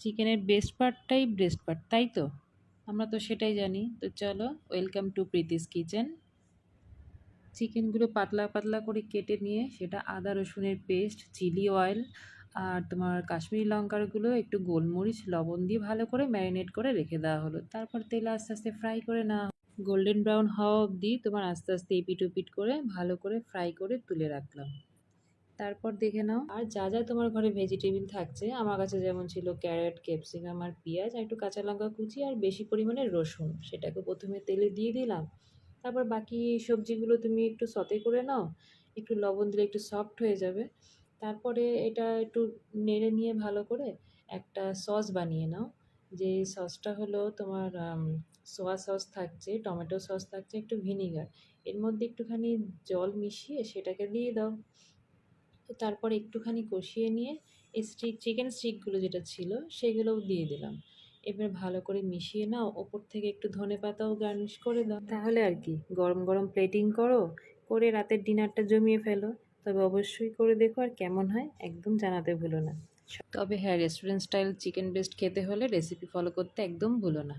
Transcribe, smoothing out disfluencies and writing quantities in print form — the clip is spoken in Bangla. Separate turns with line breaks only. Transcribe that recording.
চিকেনের বেস্ট পার্টটাই ব্রেস্ট পার্ট, তাই তো? আমরা তো সেটাই জানি। তো চলো, ওয়েলকাম টু প্রীতিস কিচেন। চিকেনগুলো পাতলা পাতলা করে কেটে নিয়ে সেটা আদা রসুনের পেস্ট, চিলি অয়েল আর তোমার কাশ্মীরি লঙ্কারগুলো একটু গোলমরিচ লবণ দিয়ে ভালো করে ম্যারিনেট করে রেখে দেওয়া হলো। তারপর তেলে আস্তে আস্তে ফ্রাই করে নেওয়া, গোল্ডেন ব্রাউন হওয়া অবধি তোমার আস্তে আস্তে এপিট ওপিট করে ভালো করে ফ্রাই করে তুলে রাখলাম। তারপর দেখে নাও আর যা যা তোমার ঘরে ভেজিটেবিল থাকছে। আমার কাছে যেমন ছিল ক্যারট, ক্যাপসিকাম আর পেঁয়াজ আর একটু কাঁচা লঙ্কা কুচি আর বেশি পরিমাণে রসুন, সেটাকে প্রথমে তেলে দিয়ে দিলাম। তারপর বাকি সবজিগুলো তুমি একটু সতে করে নাও, একটু লবণ দিলে একটু সফট হয়ে যাবে। তারপরে এটা একটু নেড়ে নিয়ে ভালো করে একটা সস বানিয়ে নাও। যে সসটা হলো তোমার সোয়া সস থাকছে, টমেটো সস থাকছে, একটু ভিনিগার, এর মধ্যে একটুখানি জল মিশিয়ে সেটাকে দিয়ে দাও। তো তারপর একটুখানি কষিয়ে নিয়ে এই চিকেন স্টিকগুলো যেটা ছিল সেগুলোও দিয়ে দিলাম। এবার ভালো করে মিশিয়ে নাও, ওপর থেকে একটু ধনেপাতাও গার্নিশ করে দাও। তাহলে আর কি, গরম গরম প্লেটিং করো, করে রাতের ডিনারটা জমিয়ে ফেলো। তবে অবশ্যই করে দেখো আর কেমন হয় একদম জানাতে ভুলো না। তবে হ্যাঁ, রেস্টুরেন্ট স্টাইল চিকেন ব্রেস্ট খেতে হলে রেসিপি ফলো করতে একদম ভুলো না।